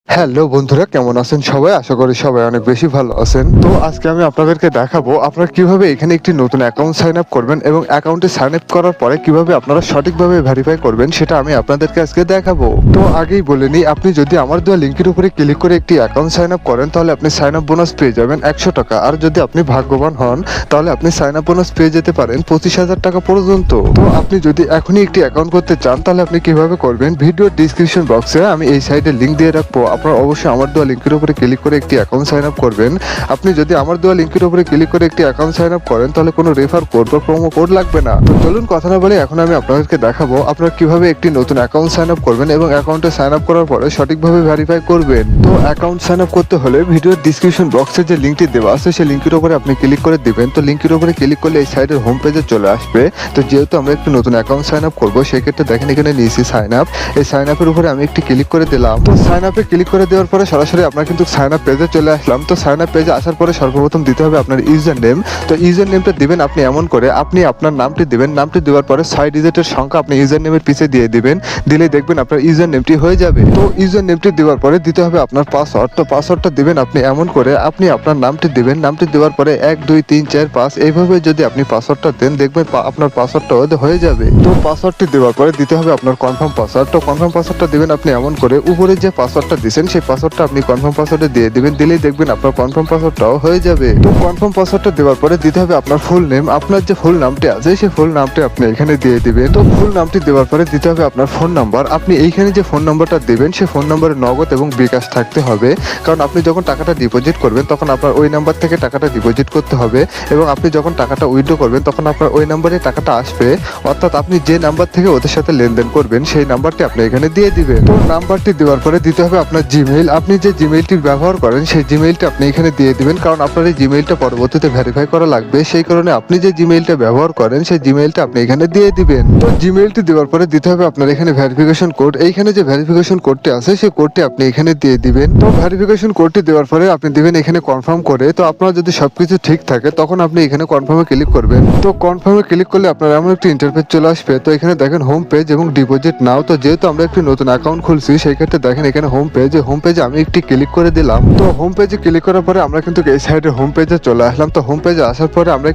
Hello বন্ধুরা, কেমন আছেন সবাই? আশা করি সবাই অনেক বেশি ভালো আছেন। তো আজকে আমি আপনাদেরকে দেখাবো আপনারা কিভাবে এখানে একটি নতুন অ্যাকাউন্ট সাইন আপ করবেন এবং অ্যাকাউন্টে সাইন আপ করার পরে কিভাবে আপনারা সঠিকভাবে ভেরিফাই করবেন সেটা আমি আপনাদেরকে আজকে দেখাবো। তো আগেই বলে নিই, আপনি যদি আমার দেওয়া লিঙ্কের উপরে ক্লিক করে একটি অ্যাকাউন্ট সাইন আপ করেন তাহলে আপনি সাইন আপ বোনাস পেয়ে যাবেন 100 টাকা। আর যদি আপনি ভাগ্যবান হন তাহলে আপনি সাইন আপ বোনাস পেয়ে যেতে পারেন 25,000 টাকা পর্যন্ত। তো আপনি যদি এখনই একটি অ্যাকাউন্ট করতে চান তাহলে আপনি কিভাবে করবেন, ভিডিওর ডিসক্রিপশন বক্সে আমি এই সাইডে লিঙ্ক দিয়ে রাখবো। আপনারা অবশ্যই আমার দেওয়া লিঙ্কের উপরে ক্লিক করে একটি অ্যাকাউন্ট সাইন আপ করবেন। আপনি যদি আমার দেওয়া লিঙ্কের উপরে ক্লিক করে একটি অ্যাকাউন্ট সাইন আপ করেন তাহলে কোনো রেফার কোড বা প্রোমো কোড লাগবে না। তো চলুন কথা না বলে এখন আমি আপনাদেরকে দেখাবো আপনারা কিভাবে একটি নতুন অ্যাকাউন্ট সাইন আপ করবেন এবং অ্যাকাউন্টে সাইন আপ করার পরে সঠিকভাবে ভেরিফাই করবেন। তো অ্যাকাউন্ট সাইন আপ করতে হলে ভিডিওর ডিসক্রিপশন বক্সে যে লিঙ্কটি দেওয়া আছে সেই লিঙ্কের উপরে আপনি ক্লিক করে দিবেন। তো লিঙ্কের উপরে ক্লিক করলে এই সাইডের হোম পেজে চলে আসবে। তো যেহেতু আমরা একটি নতুন অ্যাকাউন্ট সাইন আপ করবো সেক্ষেত্রে দেখেন এখানে নিয়েছি সাইন আপ। এই সাইন আপের উপরে আমি একটি ক্লিক করে দিলাম। তো সাইন আপে ক্লিক করে দেওয়ার পরে সরাসরি আপনার কিন্তু সাইন আপ পেজে চলে আসলাম। তো সাইন আপ পেজে আসার পরে সর্বপ্রথম দিতে হবে আপনার ইউজার নেম। তো ইউজার নেমটা দিবেন আপনি এমন করে, আপনি আপনার নামটি দিবেন, নামটি দেওয়ার পরে 6 ডিজিটের সংখ্যা আপনি ইউজার নেমের পিছে দিয়ে দিবেন। দিলেই দেখবেন আপনার ইউজার নেমটি হয়ে যাবে। তো ইউজার নেমটি দেওয়ার পরে দিতে হবে আপনার পাসওয়ার্ড। তো পাসওয়ার্ডটা দিবেন আপনি এমন করে, আপনি আপনার নামটি দিবেন, নামটি দেওয়ার পরে 1 2 3 4 5 এইভাবে যদি আপনি পাসওয়ার্ডটা দেন দেখবেন আপনার পাসওয়ার্ডটা হয়ে যাবে। তো পাসওয়ার্ডটি দেওয়ার পরে দিতে হবে আপনার কনফার্ম পাসওয়ার্ড। তো কনফার্ম পাসওয়ার্ডটা দিবেন আপনি এমন করে, উপরে যে পাসওয়ার্ডটা দিবেন সেই পাসওয়ার্ডটা আপনি কনফার্ম পাসওয়ার্ডে দিয়ে দিবেন। দিলেই দেখবেন আপনার কনফার্ম পাসওয়ার্ডটাও হয়ে যাবে। তো কনফার্ম পাসওয়ার্ডটা দেওয়ার পরে দিতে হবে আপনার ফুল নেম। আপনার যে ফুল নামটি আছে সেই ফুল নামটি আপনি এখানে দিয়ে দিবেন। তো ফুল নামটি দেওয়ার পরে দিতে হবে আপনার ফোন নাম্বার। আপনি এইখানে যে ফোন নাম্বারটা দেবেন সেই ফোন নাম্বারে নগদ এবং বিকাশ থাকতে হবে, কারণ আপনি যখন টাকাটা ডিপোজিট করবেন তখন আপনার ওই নাম্বার থেকে টাকাটা ডিপোজিট করতে হবে এবং আপনি যখন টাকাটা উইথড্র করবেন তখন আপনার ওই নাম্বারে টাকাটা আসবে। অর্থাৎ আপনি যে নাম্বার থেকে ওদের সাথে লেনদেন করবেন সেই নাম্বারটি আপনি এখানে দিয়ে দিবেন। তো নাম্বারটি দেওয়ার পরে দিতে হবে আপনার জিমেইল। আপনি যে জিমেইলটি ব্যবহার করেন সেই জিমেইলটা আপনি এখানে দিয়ে দিবেন, কারণ আপনার এই জিমেইলটা পরবর্তীতে ভেরিফাই করা লাগবে। সেই কারণে আপনি যে জিমেইলটা ব্যবহার করেন সেই জিমেইলটা আপনি এখানে দিয়ে দিবেন। তো জিমেইলটি দেওয়ার পরে দিতে হবে আপনার এখানে ভেরিফিকেশন কোড। এইখানে যে ভেরিফিকেশন কোডটি আছে সেই কোডটি আপনি এখানে দিয়ে দিবেন। তো ভেরিফিকেশন কোডটি দেওয়ার পরে আপনি দিবেন এখানে কনফার্ম করে। তো আপনার যদি সবকিছু ঠিক থাকে তখন আপনি এখানে কনফার্মে ক্লিক করবেন। তো কনফার্মে ক্লিক করলে আপনার এমন একটি ইন্টারফেস চলে আসবে। তো এখানে দেখেন হোম পেজ এবং ডিপোজিট নাও। তো যেহেতু আমরা একটি নতুন অ্যাকাউন্ট খুলছি সেই ক্ষেত্রে দেখেন এখানে হোম পেজে আমি একটি ক্লিক করে দিলাম। তো হোম পেজে ক্লিক করার পরে আমরা কিন্তু এই সাইডে হোম পেজে চলে আসলাম। তো হোম পেজে আসার পরে আমরা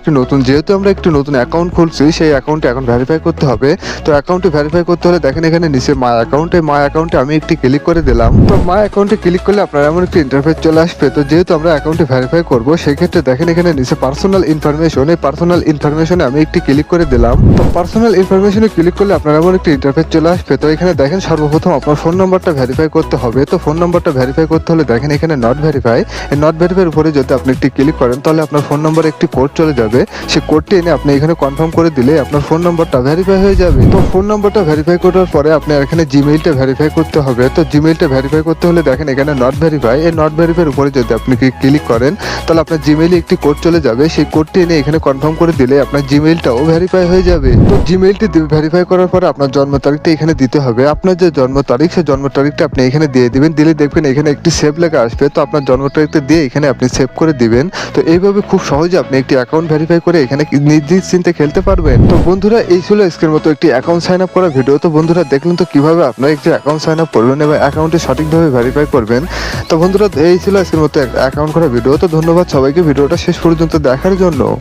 যেহেতু আমরা একটি নতুন অ্যাকাউন্ট খুলছি সেই অ্যাকাউন্টে এখন ভেরিফাই করতে হবে। তো অ্যাকাউন্টে ভেরিফাই করতে হলে দেখেন এখানে নিচে মাই অ্যাকাউন্টে আমি একটি ক্লিক করে দিলাম। তো মাই অ্যাকাউন্টে ক্লিক করলে আপনার এমন একটি ইন্টারফেস চলে আসবে। তো যেহেতু আমরা অ্যাকাউন্টে ভেরিফাই করব সেই ক্ষেত্রে দেখেন এখানে নিচে পার্সোনাল ইনফরমেশন, এই পার্সোনাল ইনফরমেশনে আমি একটি ক্লিক করে দিলাম। তো পার্সোনাল ইনফরমেশনে ক্লিক করলে আপনার এমন একটি ইন্টারফেস চলে আসবে। তো এখানে দেখেন সর্বপ্রথম আপনার ফোন নাম্বারটা ভেরিফাই করতে হবে। তো ফোন নাম্বারটা ভেরিফাই করতে হলে দেখেন এখানে নট ভেরিফাই, এই নট ভেরিফাইয়ের উপরে যদি আপনি একটি ক্লিক করেন তাহলে আপনার ফোন নাম্বারে একটি কোড চলে যাবে। সেই কোডটি এনে আপনি এখানে কনফার্ম করে দিলে আপনার ফোন নাম্বারটা ভেরিফাই হয়ে যাবে। তো ফোন নাম্বারটা ভেরিফাই করার পরে আপনার এখানে জিমেইলটা ভেরিফাই করতে হবে। তো জিমেইলটা ভেরিফাই করতে হলে দেখেন এখানে নট ভেরিফাই, এই নট ভেরিফাইয়ের উপরে যদি আপনি ক্লিক করেন তাহলে আপনার জিমেইলে একটি কোড চলে যাবে। সেই কোডটি এনে এখানে কনফার্ম করে দিলে আপনার জিমেইলটাও ভেরিফাই হয়ে যাবে। তো জিমেইলটি ভেরিফাই করার পরে আপনার জন্ম তারিখটা এখানে দিতে হবে। আপনার যে জন্ম তারিখ সেই জন্ম তারিখটা আপনি এখানে দিয়ে দিবেন। দিলে দেখবেন এখানে একটি সেভ লেখা আসবে। তো আপনার জন্ম তারিখটা দিয়ে এখানে আপনি সেভ করে দিবেন। তো এইভাবে খুব সহজে আপনি একটি অ্যাকাউন্ট ভেরিফাই করে এখানে নিশ্চিন্তে খেলতে পারবেন। তো বন্ধুরা এই ছিল আজকের মতো একটি অ্যাকাউন্ট সাইন আপ করা ভিডিও। তো বন্ধুরা দেখলেন তো কিভাবে আপনারা একটি অ্যাকাউন্ট সাইন আপ করবেন এবং অ্যাকাউন্টে সঠিকভাবে ভেরিফাই করবেন। তো বন্ধুরা এই ছিল আজকের মতো অ্যাকাউন্ট করা ভিডিও। তো ধন্যবাদ সবাইকে ভিডিওটা শেষ পর্যন্ত দেখার জন্য।